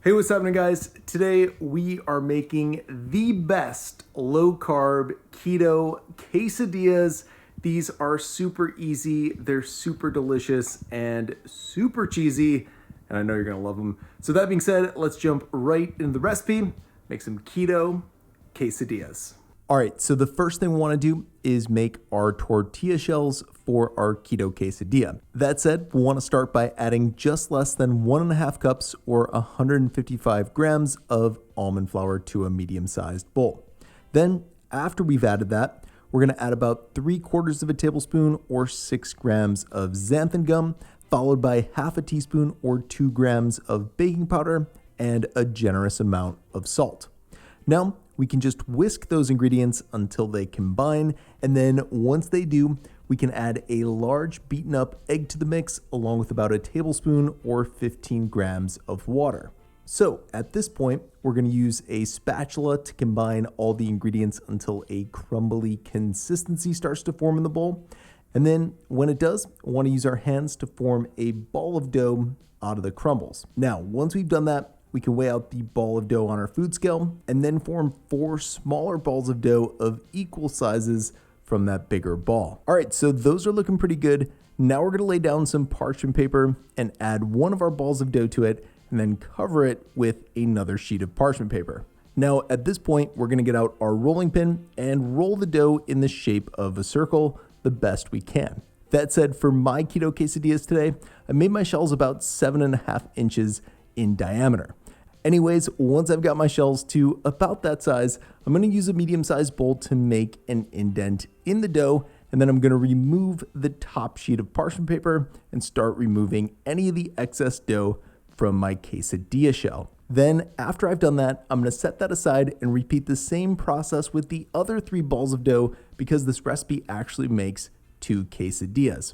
Hey, what's happening, guys? Today we are making the best low-carb keto quesadillas. These are super easy, they're super delicious, and super cheesy, and I know you're gonna love them. So that being said, let's jump right into the recipe, make some keto quesadillas. All right, so the first thing we want to do is make our tortilla shells for our keto quesadilla. That said, we want to start by adding just less than 1.5 cups or 155 grams of almond flour to a medium-sized bowl. Then, after we've added that, we're going to add about 3/4 of a tablespoon or 6 grams of xanthan gum, followed by half a teaspoon or 2 grams of baking powder and a generous amount of salt. Now, we can just whisk those ingredients until they combine, and then once they do, we can add a large beaten up egg to the mix along with about a tablespoon or 15 grams of water. So at this point, we're going to use a spatula to combine all the ingredients until a crumbly consistency starts to form in the bowl. And then when it does, we want to use our hands to form a ball of dough out of the crumbles. Now, once we've done that, we can weigh out the ball of dough on our food scale and then form 4 smaller balls of dough of equal sizes from that bigger ball. All right, so those are looking pretty good. Now we're gonna lay down some parchment paper and add one of our balls of dough to it and then cover it with another sheet of parchment paper. Now at this point, we're gonna get out our rolling pin and roll the dough in the shape of a circle the best we can. That said, for my keto quesadillas today, I made my shells about 7.5 inches in diameter. Anyways, once I've got my shells to about that size, I'm going to use a medium-sized bowl to make an indent in the dough, and then I'm going to remove the top sheet of parchment paper and start removing any of the excess dough from my quesadilla shell. Then, after I've done that, I'm going to set that aside and repeat the same process with the other 3 balls of dough because this recipe actually makes 2 quesadillas.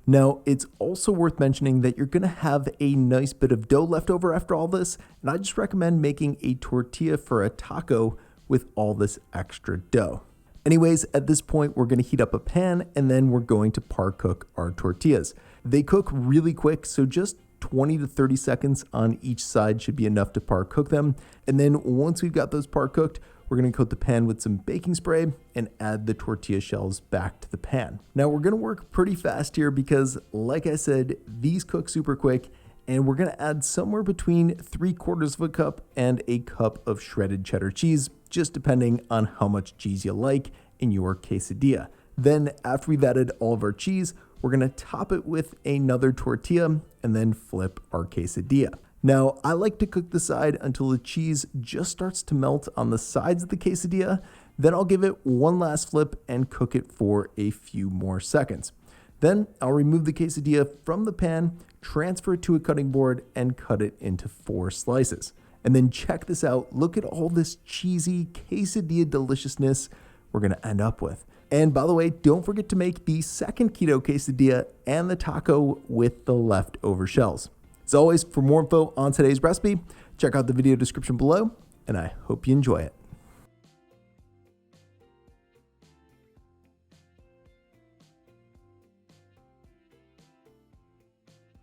Now, it's also worth mentioning that you're going to have a nice bit of dough left over after all this, and I just recommend making a tortilla for a taco with all this extra dough. Anyways, at this point, we're going to heat up a pan, and then we're going to par cook our tortillas. They cook really quick, so just 20 to 30 seconds on each side should be enough to par cook them. And then once we've got those par cooked, we're going to coat the pan with some baking spray and add the tortilla shells back to the pan. Now we're going to work pretty fast here because, like I said, these cook super quick, and we're going to add somewhere between 3/4 of a cup and a cup of shredded cheddar cheese, just depending on how much cheese you like in your quesadilla. Then after we've added all of our cheese, we're going to top it with another tortilla and then flip our quesadilla. Now, I like to cook the side until the cheese just starts to melt on the sides of the quesadilla. Then I'll give it one last flip and cook it for a few more seconds. Then I'll remove the quesadilla from the pan, transfer it to a cutting board, and cut it into 4 slices. And then check this out. Look at all this cheesy quesadilla deliciousness we're going to end up with. And by the way, don't forget to make the second keto quesadilla and the taco with the leftover shells. As always, for more info on today's recipe, check out the video description below, and I hope you enjoy it.